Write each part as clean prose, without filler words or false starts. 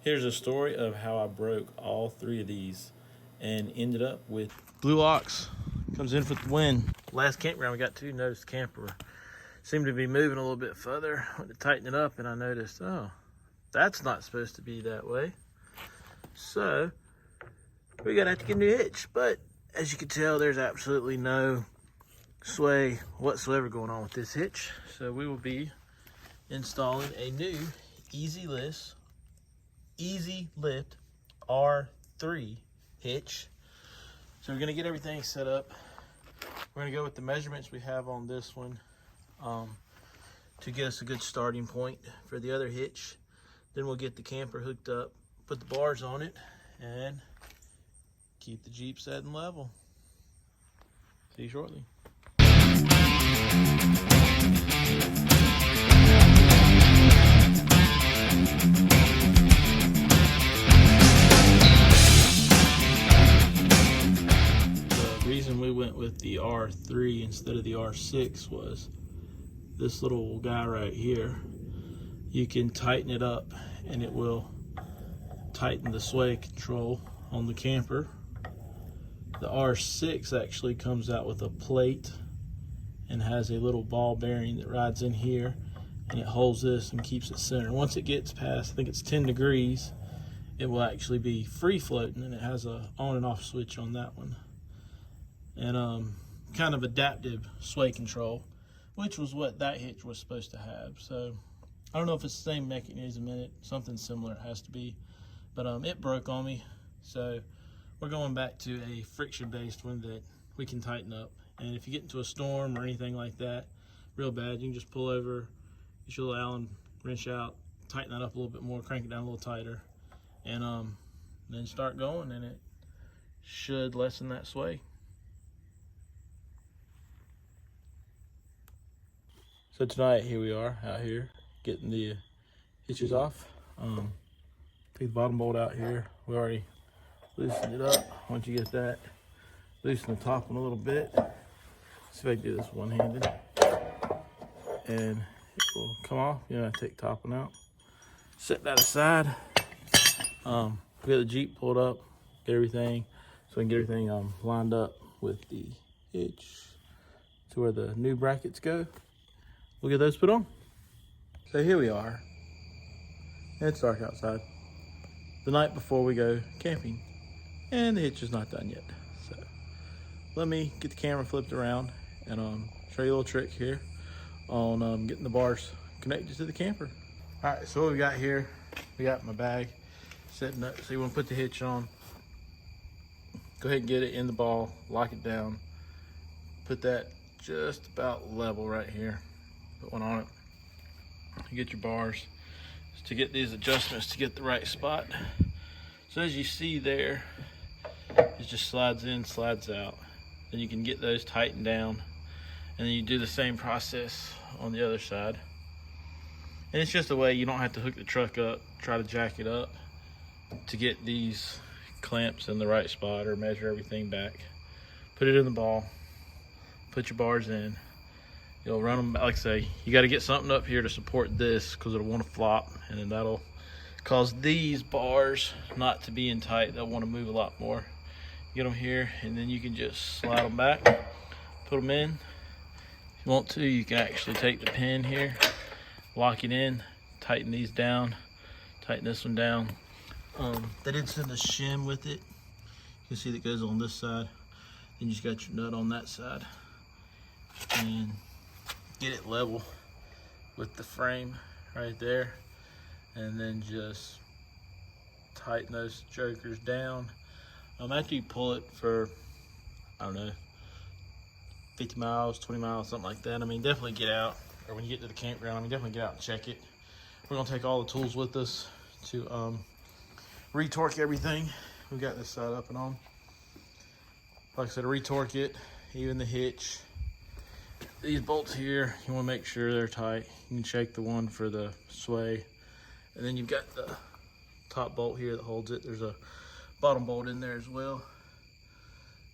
Here's a story of how I broke all three of these and ended up with blue ox. Comes in with the wind. Last campground we got to, noticed the camper seemed to be moving a little bit further. Went to tighten it up and I noticed, oh, that's not supposed to be that way. So we're gonna have to get a new hitch. But as you can tell, there's absolutely no sway whatsoever going on with this hitch. So we will be installing a new easy lift R3 hitch. So we're gonna get everything set up. We're gonna go with the measurements we have on this one to get us a good starting point for the other hitch. Then we'll get the camper hooked up, put the bars on it, and keep the Jeep set and level. See you shortly. The reason we went with the R3 instead of the R6 was this little guy right here. You can tighten it up and it will tighten the sway control on the camper. The R6 actually comes out with a plate and has a little ball bearing that rides in here, and it holds this and keeps it centered. Once it gets past, I think it's 10 degrees, it will actually be free floating, and it has a on and off switch on that one. And kind of adaptive sway control, which was what that hitch was supposed to have. So I don't know if it's the same mechanism in it, something similar it has to be, but it broke on me. So we're going back to a friction-based one that we can tighten up. And if you get into a storm or anything like that, real bad, you can just pull over, get your little Allen wrench out, tighten that up a little bit more, crank it down a little tighter, and then start going, and it should lessen that sway. So tonight, here we are out here getting the hitches off. Take the bottom bolt out here. We already loosened it up. Once you get that, loosen the top one a little bit. See if I can do this one-handed. And it will come off. You know, take the top one out. Set that aside. We got the Jeep pulled up, get everything, so we can get everything lined up with the hitch to where the new brackets go. We'll get those put on. So here we are. It's dark outside. The night before we go camping. And the hitch is not done yet. So let me get the camera flipped around and show you a little trick here on getting the bars connected to the camper. All right, so what we got here, we got my bag setting up. So you want to put the hitch on. Go ahead and get it in the ball, lock it down. Put that just about level right here. Put one on it. You get your bars to get these adjustments to get the right spot. So as you see there, it just slides in, slides out. Then you can get those tightened down, and then you do the same process on the other side. And it's just a way you don't have to hook the truck up, try to jack it up to get these clamps in the right spot or measure everything back. Put it in the ball, put your bars in. You'll run them, like I say, you got to get something up here to support this because it'll want to flop, and then that'll cause these bars not to be in tight. They'll want to move a lot more. Get them here, and then you can just slide them back, put them in. If you want to, you can actually take the pin here, lock it in, tighten these down, tighten this one down. They did send a shim with it. You can see that goes on this side. Then you just got your nut on that side. And get it level with the frame right there, and then just tighten those jokers down. After you pull it for, I don't know, 50 miles, 20 miles, something like that, I mean, definitely get out, or when you get to the campground, I mean, definitely get out and check it. We're gonna take all the tools with us to retorque everything. We got this side up and on. Like I said, retorque it, even the hitch. These bolts here, you want to make sure they're tight. You can shake the one for the sway, and then you've got the top bolt here that holds it. There's a bottom bolt in there as well.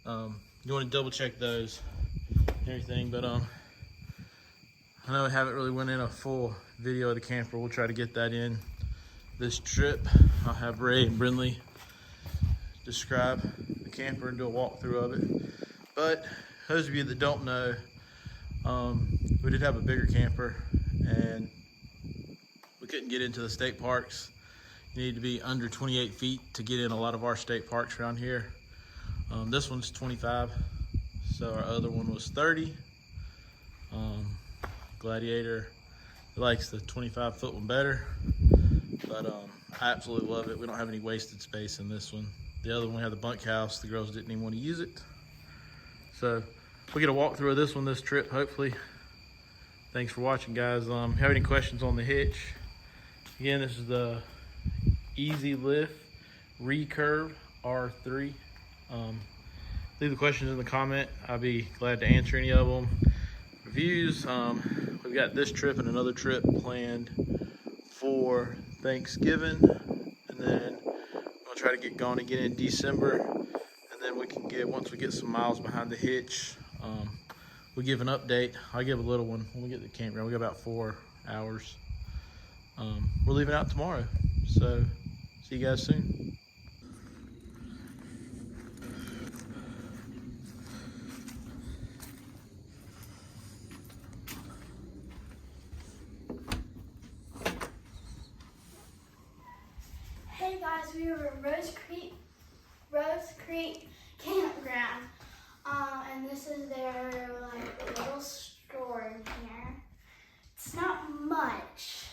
You want to double check those and everything, but I know I haven't really went in a full video of the camper. We'll try to get that in this trip. I'll have Ray and Brindley describe the camper and do a walkthrough of it. But those of you that don't know, we did have a bigger camper and we couldn't get into the state parks. You need to be under 28 feet to get in a lot of our state parks around here. This one's 25, so our other one was 30. Gladiator likes the 25-foot one better, but I absolutely love it. We don't have any wasted space in this one. The other one, we had the bunkhouse. The girls didn't even want to use it. So we'll get a walkthrough of this one this trip, hopefully. Thanks for watching, guys. If you have any questions on the Hitch, again, this is the Easy Lift Recurve R3. Leave the questions in the comment. I'll be glad to answer any of them. Reviews, we've got this trip and another trip planned for Thanksgiving, and then we'll try to get going again in December, and then we can get, once we get some miles behind the Hitch, we'll give an update. I'll give a little one when we get to the campground. We got about 4 hours. We're leaving out tomorrow, so see you guys soon. Hey guys, we were at Rose Creek Campground, and this is their like little store in here. It's not much,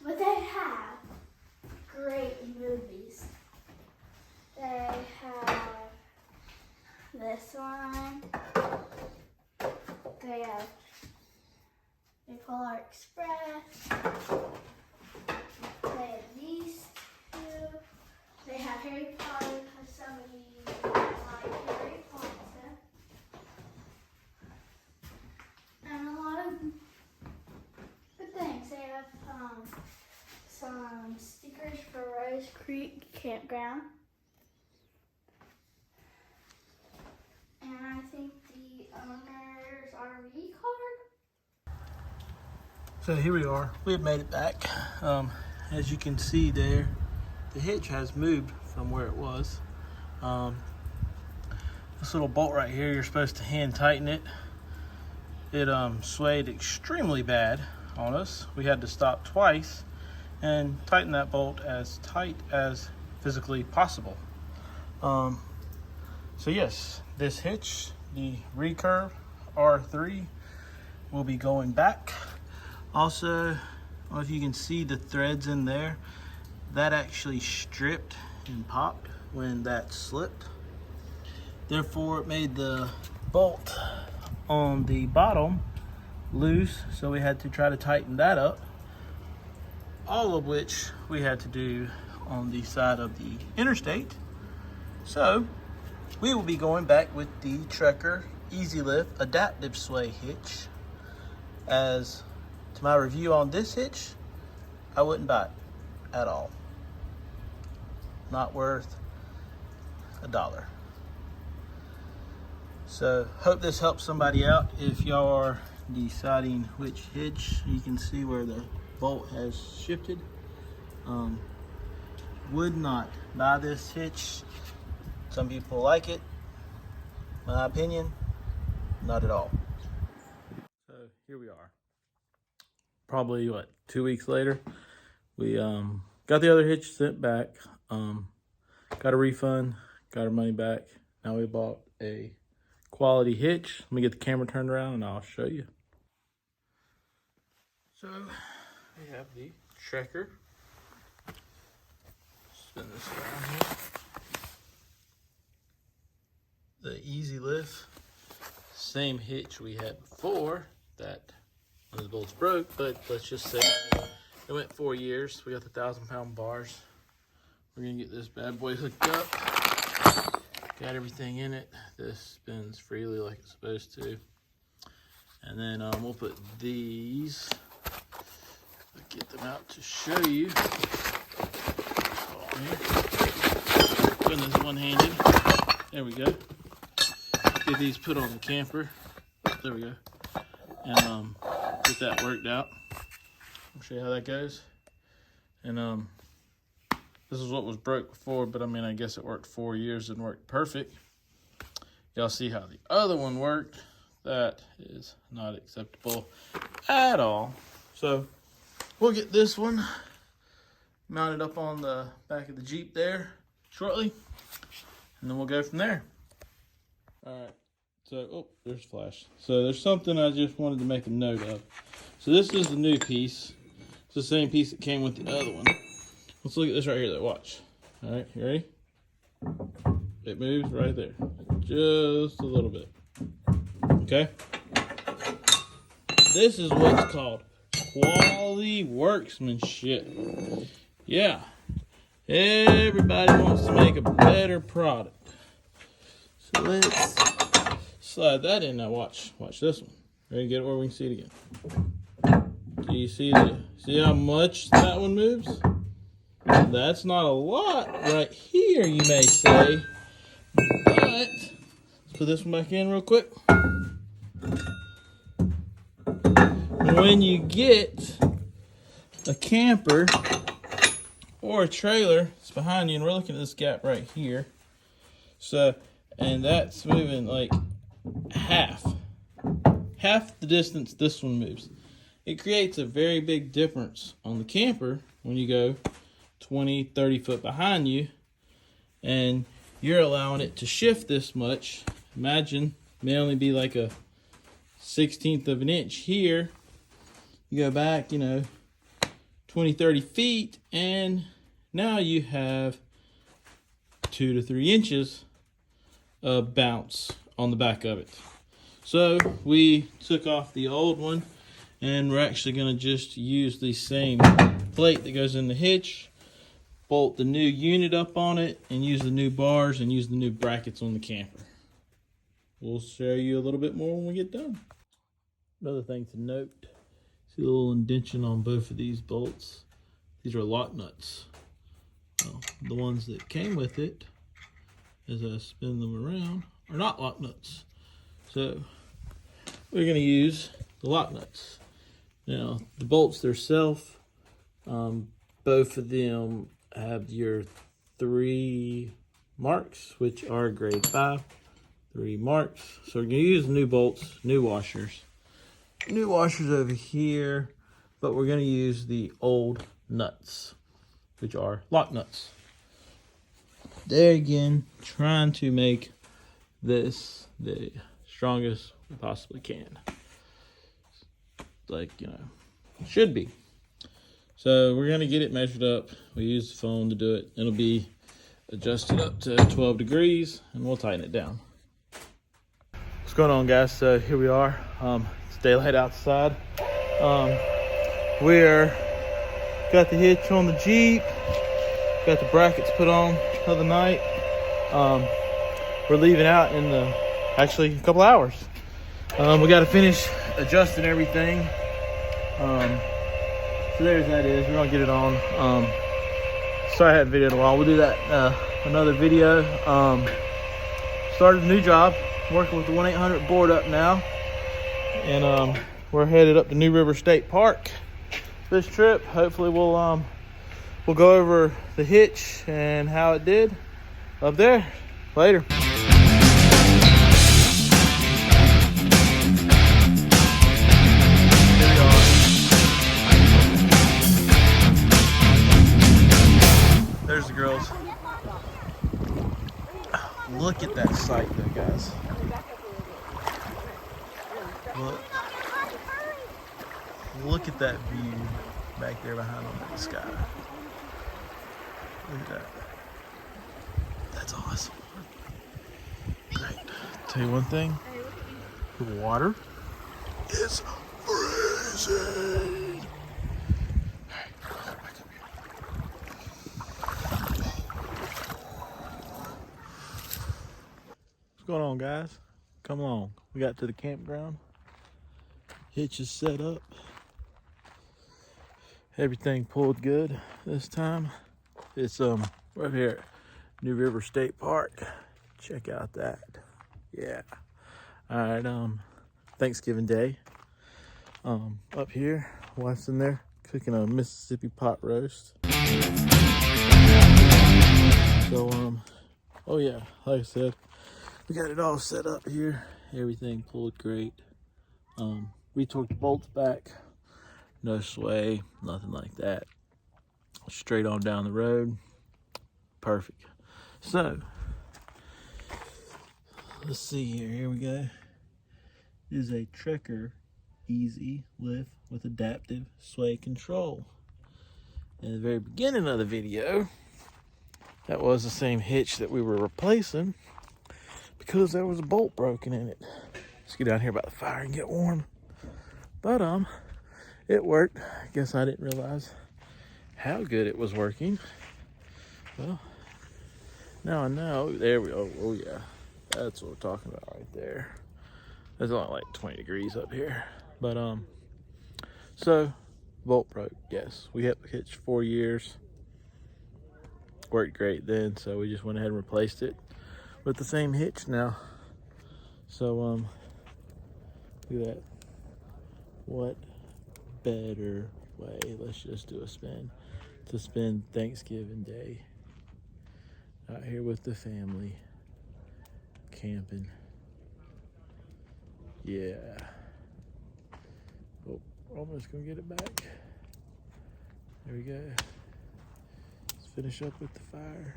but they have great movies. They have this one. They have Polar Express. They have these two. They have Harry Potter because some of you like Harry Potter. And a lot of good things. They have some stickers for Rose Creek Campground. And I think the owner's RV card. So here we are. We have made it back. As you can see there, the Hitch has moved from where it was. This little bolt right here, you're supposed to hand tighten it. It swayed extremely bad on us. We had to stop twice and tighten that bolt as tight as physically possible. So yes, this Hitch, the Recurve R3, will be going back. Also, I don't know if you can see the threads in there. That actually stripped and popped when that slipped. Therefore, it made the bolt on the bottom loose, so we had to try to tighten that up. All of which we had to do on the side of the interstate. So, we will be going back with the Trekker Easy Lift Adaptive Sway Hitch. As to my review on this hitch, I wouldn't buy it at all. Not worth $1. So hope this helps somebody out. If y'all are deciding which hitch, you can see where the bolt has shifted. Would not buy this hitch. Some people like it. My opinion, not at all. So here we are. Probably what, 2 weeks later, we got the other hitch sent back, got a refund, got our money back. Now we bought a quality hitch. Let me get the camera turned around and I'll show you. So we have the Trekker. Spin this around here. The Easy Lift, same hitch we had before. That one of the bolts broke, but let's just say it went 4 years. We got the 1,000-pound bars. We're gonna get this bad boy hooked up. Got everything in it. This spins freely like it's supposed to. And then we'll put these. I'll get them out to show you. Doing this one-handed. There we go. Get these put on the camper. There we go. And get that worked out. I'll show you how that goes. And This is what was broke before, but I mean, I guess it worked 4 years and worked perfect. Y'all see how the other one worked? That is not acceptable at all. So we'll get this one mounted up on the back of the Jeep there shortly, and then we'll go from there. All right, so, oh, there's flash. So there's something I just wanted to make a note of. So this is the new piece. It's the same piece that came with the other one. Let's look at this right here, though. Watch. All right, you ready? It moves right there. Just a little bit. Okay? This is what's called quality workmanship. Yeah. Everybody wants to make a better product. So let's slide that in now. Watch this one. Ready to get it where we can see it again. Do you see how much that one moves? That's not a lot right here, you may say. But let's put this one back in real quick. When you get a camper or a trailer, it's behind you, and we're looking at this gap right here. So, and that's moving like half the distance this one moves. It creates a very big difference on the camper when you go 20, 30 foot behind you, and you're allowing it to shift this much. Imagine it may only be like a 1/16 of an inch here. You go back, 20, 30 feet, and now you have 2 to 3 inches of bounce on the back of it. So we took off the old one, and we're actually going to just use the same plate that goes in the hitch, bolt the new unit up on it, and use the new bars and use the new brackets on the camper. We'll show you a little bit more when we get done. Another thing to note, see the little indentation on both of these bolts? These are lock nuts. Well, the ones that came with it, as I spin them around, are not lock nuts. So we're going to use the lock nuts. Now, the bolts themselves, both of them have your 3 marks, which are grade 5. 3 marks. So we're going to use new bolts, new washers. New washers over here, but we're going to use the old nuts, which are lock nuts. There again, trying to make this the strongest we possibly can. Like, should be. So we're going to get it measured up. We use the phone to do it. It'll be adjusted up to 12 degrees, and we'll tighten it down. What's going on, guys? So here we are. It's daylight outside. We're got the hitch on the Jeep. Got the brackets put on the other night. We're leaving out in actually a couple hours. We got to finish adjusting everything. So there's that is. We're gonna get it on. Sorry I haven't videoed in a while. We'll do that another video. Started a new job, working with the 1-800 board up now, and we're headed up to New River State Park this trip. Hopefully we'll go over the hitch and how it did up there. Later. There's the girls. Look at that sight though, guys. Look at that view back there behind them in the sky. Look at that. That's awesome. Great. Tell you one thing. The water is freezing. What's going on, guys? Come along. We got to the campground. Hitch is set up. Everything pulled good this time. It's right here at New River State Park. Check out that. Yeah. All right. Thanksgiving Day. Up here, wife's in there cooking a Mississippi pot roast. Oh yeah, like I said, we got it all set up here. Everything pulled great. We torqued the bolts back. No sway, nothing like that. Straight on down the road. Perfect. So, let's see here. Here we go. This is a Trekker Easy Lift with adaptive sway control. In the very beginning of the video, that was the same hitch that we were replacing because there was a bolt broken in it. Let's get down here by the fire and get warm. But it worked. I guess I didn't realize how good it was working. Well, now I know. There we go. Oh yeah, that's what we're talking about right there. It's only like 20 degrees up here. But so bolt broke. Yes, we had the hitch 4 years. Worked great then, so we just went ahead and replaced it with the same hitch now. So look at that. What better way? Let's just do a spin to spend Thanksgiving Day out here with the family camping. Yeah. Oh, almost gonna get it back. There we go. Let's finish up with the fire.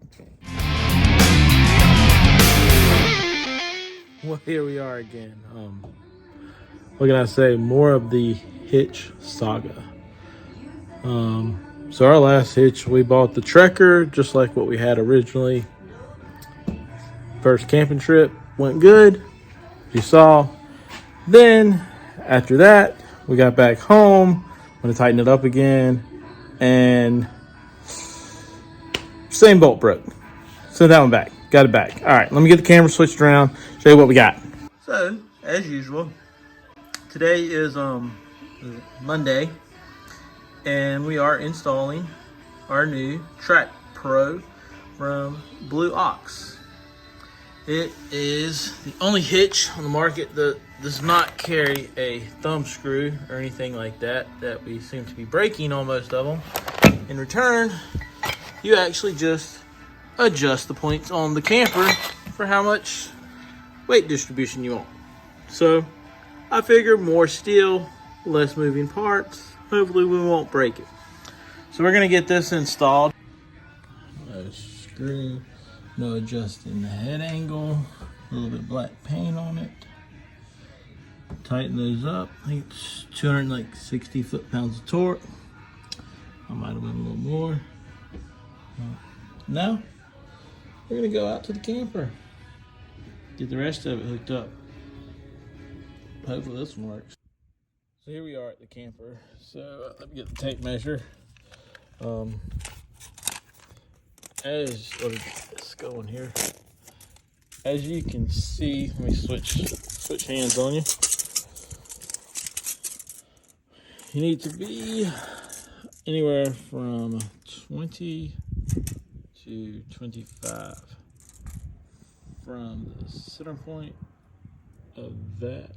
Okay. Well, here we are again. What can I say? More of the hitch saga. So our last hitch, we bought the Trekker, just like what we had originally. First camping trip went good, you saw. Then after that, we got back home, want to tighten it up again, and same bolt broke. Send that one back. Got it back. All right, let me get the camera switched around, show you what we got. So, as usual, today is Monday, and we are installing our new Track Pro from Blue Ox. It is the only hitch on the market that does not carry a thumb screw or anything like that we seem to be breaking on most of them. In return, you actually just adjust the points on the camper for how much weight distribution you want. So I figure more steel, less moving parts. Hopefully we won't break it. So we're gonna get this installed. No screw, no adjusting the head angle, a little bit of black paint on it. Tighten those up. I think it's 260 foot-pounds of torque. I might have went a little more. Now we're gonna go out to the camper, get the rest of it hooked up. Hopefully this one works. So here we are at the camper. So let me get the tape measure. Let's go in here. As you can see, let me switch hands on you. You need to be anywhere from 20 to 25 from the center point of that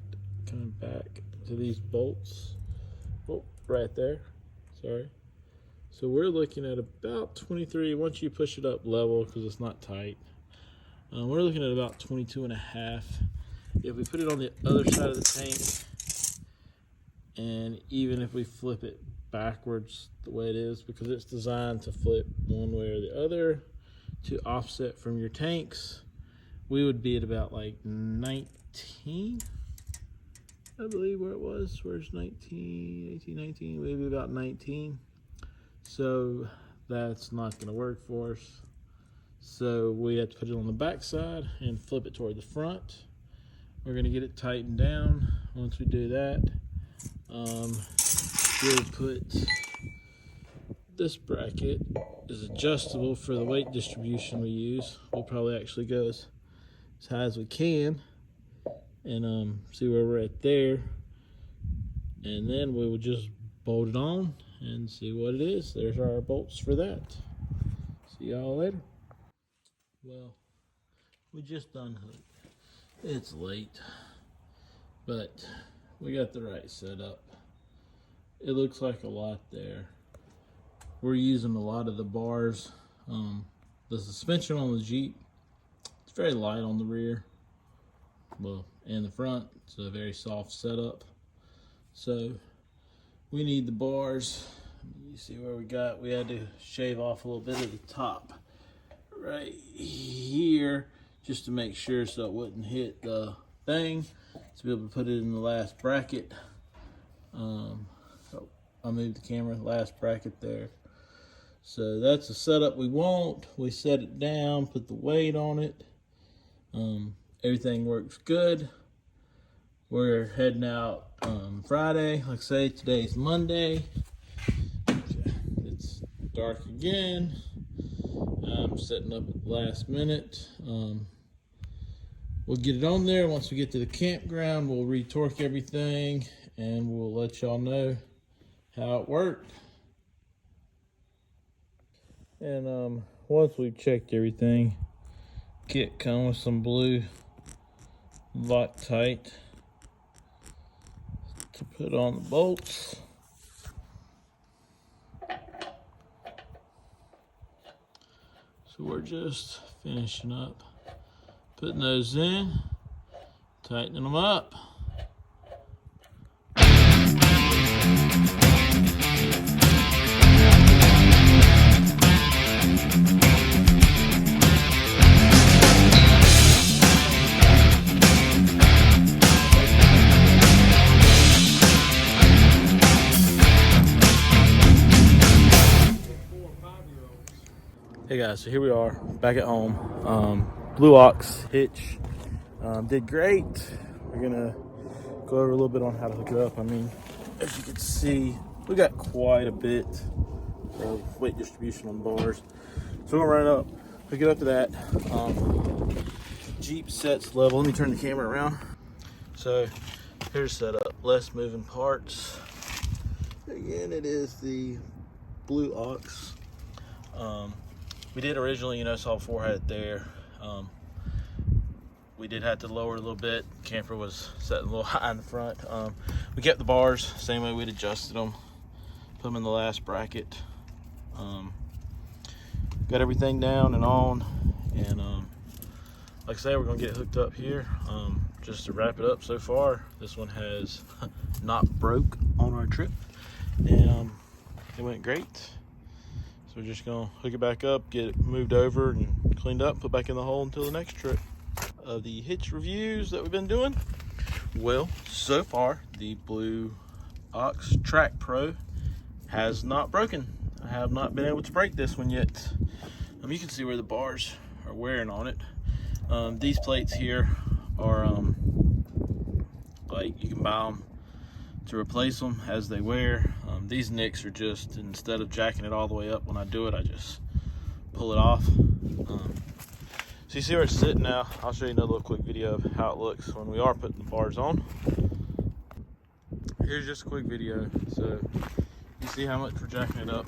coming back to these bolts. Oh, right there. Sorry. So we're looking at about 23 once you push it up level because it's not tight. We're looking at about 22 and a half. If we put it on the other side of the tank, and even if we flip it backwards the way it is, because it's designed to flip one way or the other to offset from your tanks, we would be at about like 19, I believe where it was. Where's 19, 18, 19, maybe about 19. So that's not going to work for us. So we have to put it on the back side and flip it toward the front. We're going to get it tightened down. Once we do that, we'll put this bracket is adjustable for the weight distribution we use. We'll probably actually go as high as we can and see where we're at there. And then we will just bolt it on and see what it is. There's our bolts for that. See y'all later. Well, we just done hooked. It's late, but we got the right setup. It looks like a lot there. We're using a lot of the bars the suspension on the Jeep, it's very light on the rear, well, and the front. It's a very soft setup. So we need the bars. You see where we had to shave off a little bit of the top right here just to make sure so it wouldn't hit the thing, to be able to put it in the last bracket. So I moved the camera, last bracket there. So that's the setup we want. We set it down, put the weight on it. Everything works good. We're heading out Friday. Like I say, today's Monday. It's dark again. I'm setting up at the last minute. We'll get it on there. Once we get to the campground, we'll retorque everything and we'll let y'all know how it worked. And once we've checked everything, kit come with some blue Loctite to put on the bolts. So we're just finishing up putting those in, tightening them up. Hey guys, so here we are back at home. Blue Ox Hitch did great. We're gonna go over a little bit on how to hook it up. I mean, as you can see, we got quite a bit of weight distribution on bars. So we're gonna run it up, hook it up to that. Jeep sets level. Let me turn the camera around. So here's setup, less moving parts. Again, it is the Blue Ox. We did originally, saw before I had it there. We did have to lower a little bit. Camper was set a little high in the front. We kept the bars same way we'd adjusted them. Put them in the last bracket. Got everything down and on. And like I say, we're gonna get it hooked up here. Just to wrap it up so far, this one has not broke on our trip. And it went great. So we're just gonna hook it back up, get it moved over and cleaned up, put back in the hole until the next trip. The Hitch reviews that we've been doing, well, so far the Blue Ox Track Pro has not broken. I have not been able to break this one yet. You can see where the bars are wearing on it. These plates here are like you can buy them to replace them as they wear. These nicks are just, instead of jacking it all the way up when I do it, I just pull it off. So you see where it's sitting now. I'll show you another little quick video of how it looks when we are putting the bars on. Here's just a quick video. So you see how much we're jacking it up.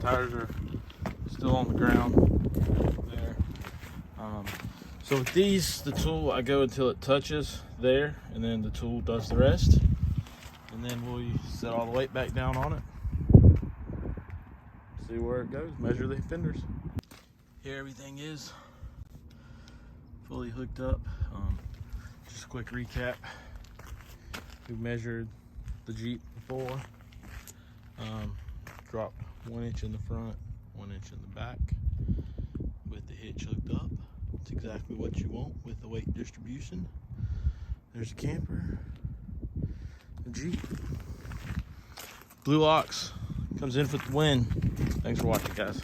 Tires are still on the ground there. So with these, the tool, I go until it touches there, and then the tool does the rest. And then we'll set all the weight back down on it. See where it goes, measure the fenders. Here everything is fully hooked up. Just a quick recap. We measured the Jeep before. Dropped 1 inch in the front, 1 inch in the back with the hitch hooked up. It's exactly what you want with the weight distribution. There's a camper. Jeep. Blue Ox comes in for the win. Thanks for watching, guys.